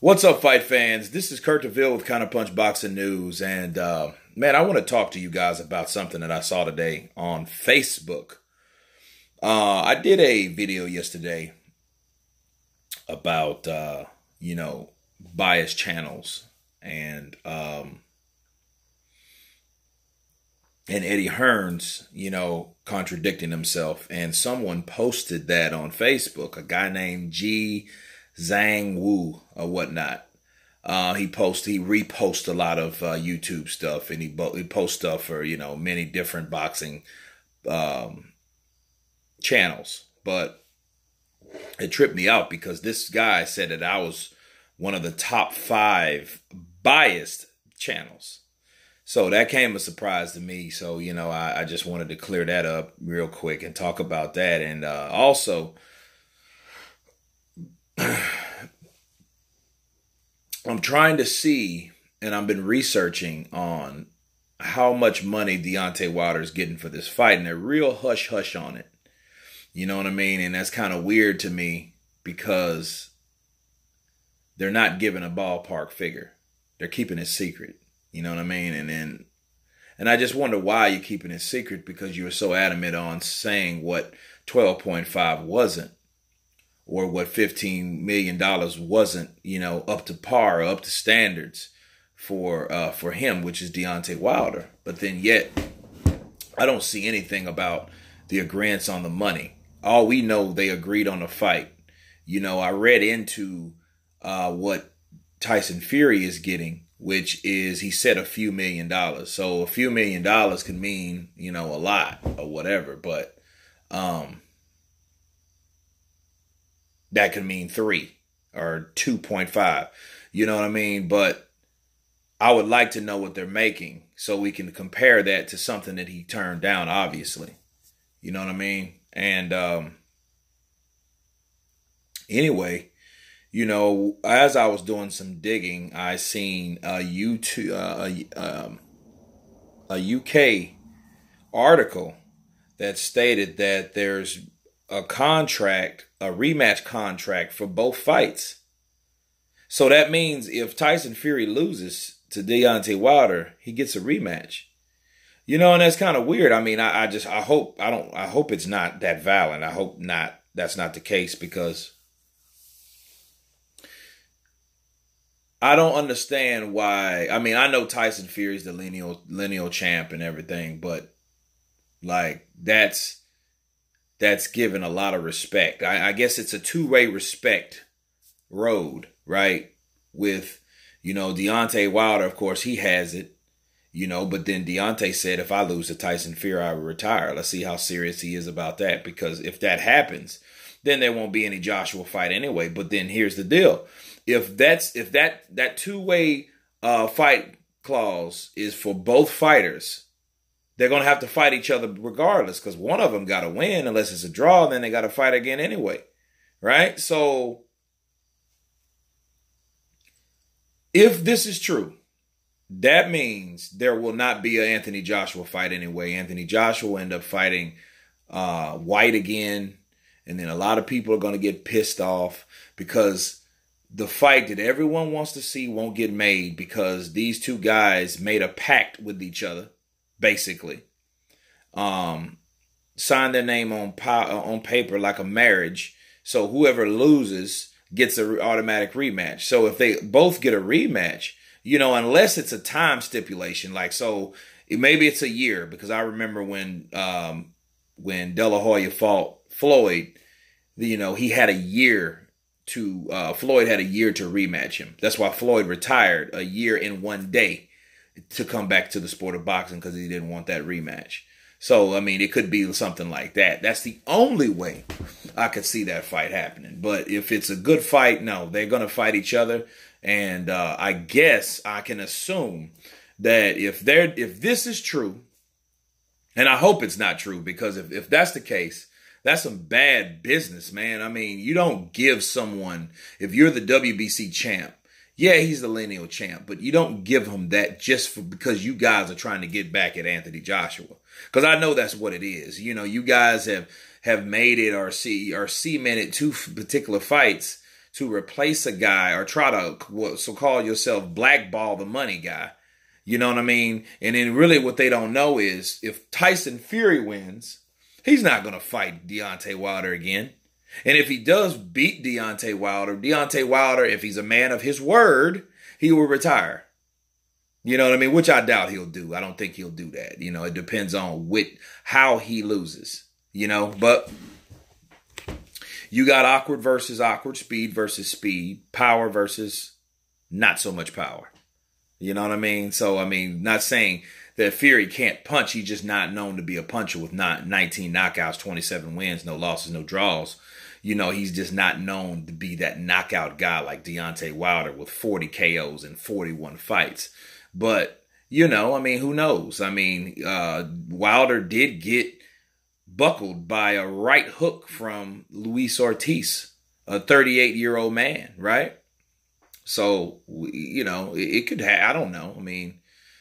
What's up, fight fans? This is Kurt DeVille with Counterpunch Boxing News. And, man, I want to talk to you guys about something that I saw today on Facebook. I did a video yesterday about, biased channels and Eddie Hearns, contradicting himself. And someone posted that on Facebook, a guy named G. Zhang Wu or whatnot. He reposts a lot of YouTube stuff, and he posts stuff for many different boxing channels. But it tripped me out because this guy said that I was one of the top 5 biased channels. So that came as a surprise to me. So I just wanted to clear that up real quick and talk about that, and also. I'm trying to see, and I've been researching on how much money Deontay Wilder is getting for this fight, and they're real hush-hush on it. You know what I mean? And that's kind of weird to me because they're not giving a ballpark figure. They're keeping it secret. You know what I mean? And I just wonder why you're keeping it secret, because you were so adamant on saying what 12.5 wasn't. Or what $15 million wasn't, up to par or up to standards for him, which is Deontay Wilder. But then yet, I don't see anything about the agreements on the money. All we know, they agreed on the fight. I read into what Tyson Fury is getting, which is, he said a few $1 million. So a few $1 million can mean, a lot or whatever. But that could mean 3 or 2.5. You know what I mean? But I would like to know what they're making so we can compare that to something that he turned down, obviously. You know what I mean? And anyway, as I was doing some digging, I seen a UK article that stated that there's a rematch contract for both fights. So that means if Tyson Fury loses to Deontay Wilder, he gets a rematch. And that's kind of weird. I mean, I hope it's not that valid. I hope that's not the case, because I don't understand why. I mean, I know Tyson Fury's the lineal champ and everything, but that's given a lot of respect. I guess it's a two-way respect road, right? With, Deontay Wilder, of course, he has it, but then Deontay said, if I lose to Tyson Fury, I will retire. Let's see how serious he is about that, because if that happens, then there won't be any Joshua fight anyway. But then here's the deal. If that two-way fight clause is for both fighters, they're going to have to fight each other regardless, because one of them got to win. Unless it's a draw, then they got to fight again anyway. Right? So if this is true, that means there will not be an Anthony Joshua fight anyway. Anthony Joshua will end up fighting White again. And then a lot of people are going to get pissed off because the fight that everyone wants to see won't get made, because these two guys made a pact with each other. Basically, sign their name on paper like a marriage. So whoever loses gets an automatic rematch. So if they both get a rematch, unless it's a time stipulation, maybe it's a year, because I remember when De La Hoya fought Floyd, he had a year to Floyd had a year to rematch him. That's why Floyd retired a year in 1 day. To come back to the sport of boxing, because he didn't want that rematch. So, I mean, it could be something like that. That's the only way I could see that fight happening. But if it's a good fight, no, they're going to fight each other. And I guess I can assume that if this is true, and I hope it's not true, because if that's the case, that's some bad business, man. I mean, you don't give someone, if you're the WBC champ, yeah, he's the lineal champ, but you don't give him that just because you guys are trying to get back at Anthony Joshua. Because I know that's what it is. You guys have made it or cemented 2 particular fights to replace a guy or try to so call yourself blackball the money guy. You know what I mean? And then really what they don't know is if Tyson Fury wins, he's not going to fight Deontay Wilder again. And if he does beat Deontay Wilder, if he's a man of his word, he will retire. You know what I mean? Which I doubt he'll do. I don't think he'll do that. You know, it depends on how he loses, you know, but you got awkward versus awkward, speed versus speed, power versus not so much power. You know what I mean? So, I mean, not saying that Fury can't punch. He's just not known to be a puncher with 19 knockouts, 27 wins, no losses, no draws. You know, he's just not known to be that knockout guy like Deontay Wilder with 40 KOs and 41 fights. But, you know, I mean, who knows? I mean, Wilder did get buckled by a right hook from Luis Ortiz, a 38-year-old man, right? So, you know, it could I don't know. I mean,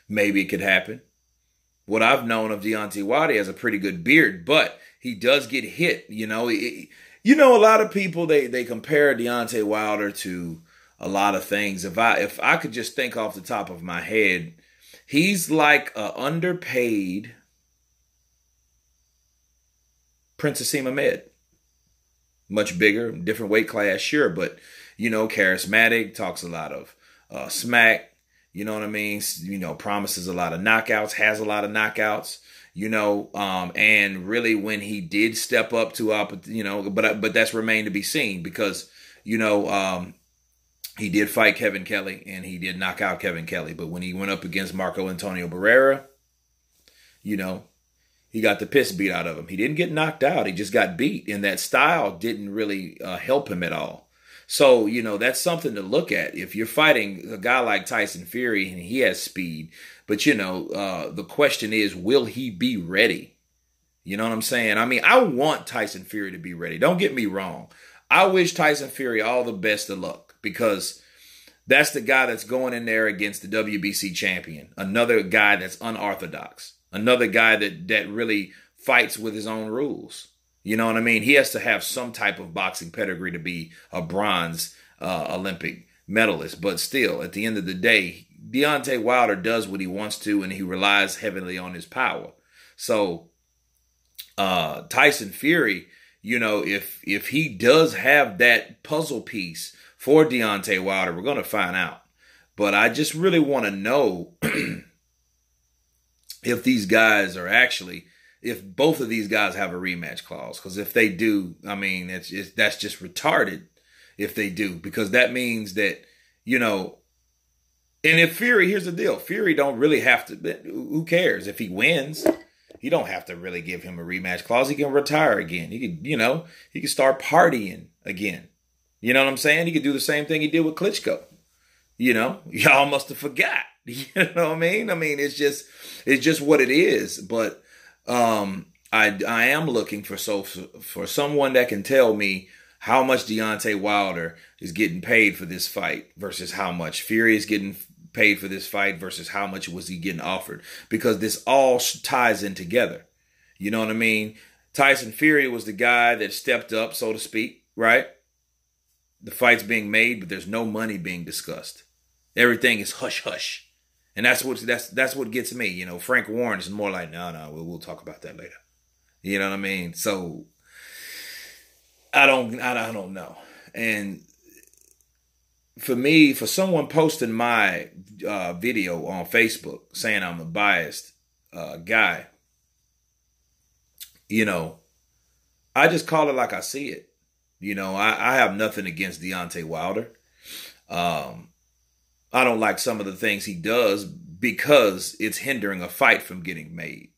maybe it could happen. What I've known of Deontay Wilder, he has a pretty good beard, but he does get hit, you know. You know, a lot of people, they compare Deontay Wilder to a lot of things. If I could just think off the top of my head, he's like a underpaid Princess Ahmed. Much bigger, different weight class, sure, but, you know, charismatic, talks a lot of smack, you know what I mean? You know, promises a lot of knockouts, has a lot of knockouts, you know, and really when he did step up to, you know, but that's remained to be seen because, you know, he did fight Kevin Kelly and he did knock out Kevin Kelly. But when he went up against Marco Antonio Barrera, you know, he got the piss beat out of him. He didn't get knocked out. He just got beat. And that style didn't really help him at all. So, you know, that's something to look at. If you're fighting a guy like Tyson Fury and he has speed, but, you know, the question is, will he be ready? You know what I'm saying? I mean, I want Tyson Fury to be ready. Don't get me wrong. I wish Tyson Fury all the best of luck because that's the guy that's going in there against the WBC champion. Another guy that's unorthodox. Another guy that really fights with his own rules. You know what I mean? He has to have some type of boxing pedigree to be a bronze Olympic medalist. But still, at the end of the day, Deontay Wilder does what he wants to, and he relies heavily on his power. So Tyson Fury, you know, if he does have that puzzle piece for Deontay Wilder, we're going to find out. But I just really want to know if these guys are actually, if both of these guys have a rematch clause. Because if they do, I mean, that's just retarded if they do. Because that means that, you know, and if Fury, here's the deal. Fury don't really have to, who cares? If he wins, you don't have to really give him a rematch clause. He can retire again. He could, you know, he could start partying again. You know what I'm saying? He could do the same thing he did with Klitschko. You know, y'all must have forgot. You know what I mean? I mean, it's just what it is. But I am looking for someone that can tell me how much Deontay Wilder is getting paid for this fight versus how much Fury is getting paid for this fight versus how much was he getting offered, because this all ties in together. You know what I mean? Tyson Fury was the guy that stepped up, so to speak, right? The fight's being made, but there's no money being discussed. Everything is hush hush. And that's what gets me. You know, Frank Warren is more like, no, we'll talk about that later. You know what I mean? So I don't know. And for me, for someone posting my video on Facebook saying I'm a biased guy, you know, I just call it like I see it. You know, I have nothing against Deontay Wilder. I don't like some of the things he does because it's hindering a fight from getting made.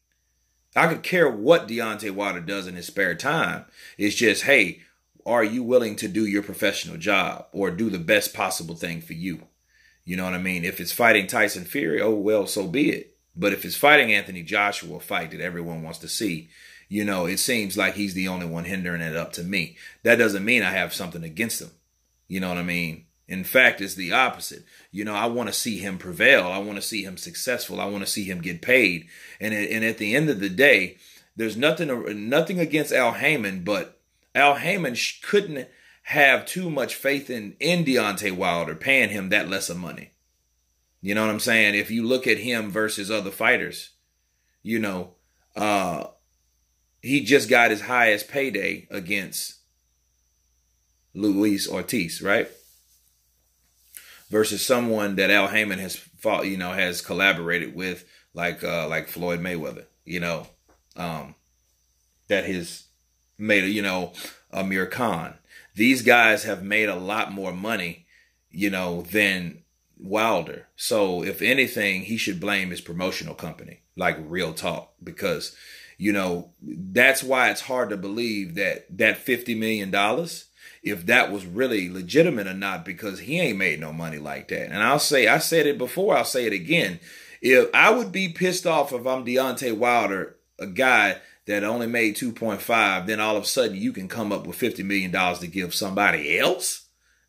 I could care what Deontay Wilder does in his spare time. It's just, hey, are you willing to do your professional job or do the best possible thing for you? You know what I mean? If it's fighting Tyson Fury, oh, well, so be it. But if it's fighting Anthony Joshua, a fight that everyone wants to see, you know, it seems like he's the only one hindering it up to me. That doesn't mean I have something against him. You know what I mean? In fact, it's the opposite. You know, I want to see him prevail. I want to see him successful. I want to see him get paid. And at the end of the day, there's nothing against Al Heyman, but Al Heyman couldn't have too much faith in Deontay Wilder paying him that less of money. You know what I'm saying? If you look at him versus other fighters, you know, he just got his highest payday against Luis Ortiz, right? Versus someone that Al Heyman has fought, you know, has collaborated with, like Floyd Mayweather, you know, that has made, you know, Amir Khan. These guys have made a lot more money, you know, than Wilder. So if anything, he should blame his promotional company, like real talk, because, you know, that's why it's hard to believe that $50 million, if that was really legitimate or not, because he ain't made no money like that. And I said it before, I'll say it again. If I would be pissed off if I'm Deontay Wilder, a guy that only made 2.5, then all of a sudden you can come up with $50 million to give somebody else?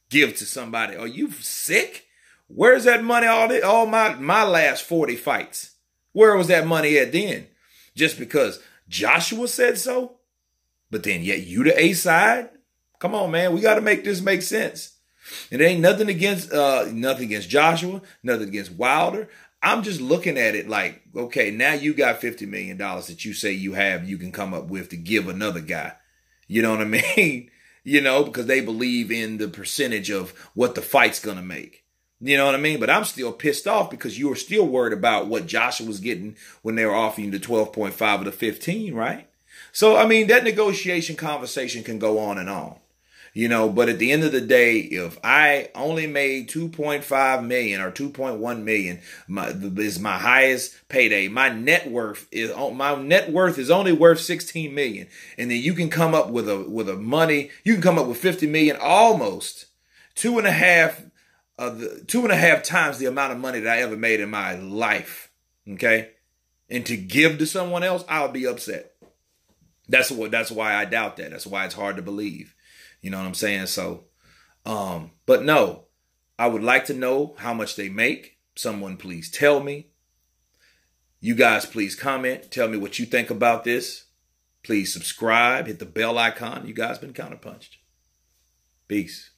Give to somebody. Are you sick? Where's that money all my last 40 fights? Where was that money at then? Just because Joshua said so? But then yet you the A side? Come on, man. We got to make this make sense. It ain't nothing against Joshua, nothing against Wilder. I'm just looking at it like, okay, now you got $50 million that you say you can come up with to give another guy. You know what I mean? You know, because they believe in the percentage of what the fight's going to make. You know what I mean? But I'm still pissed off because you were still worried about what Joshua was getting when they were offering you the 12.5 or the 15, right? So, I mean, that negotiation conversation can go on and on. You know, but at the end of the day, if I only made 2.5 million or 2.1 million, is my highest payday. My net worth is only worth 16 million. And then you can come up with you can come up with 50 million, almost 2.5 times the amount of money that I ever made in my life. Okay. And to give to someone else, I'll be upset. That's why I doubt that. That's why it's hard to believe. You know what I'm saying? So, but no, I would like to know how much they make. Someone please tell me. You guys please comment. Tell me what you think about this. Please subscribe. Hit the bell icon. You guys been counterpunched. Peace.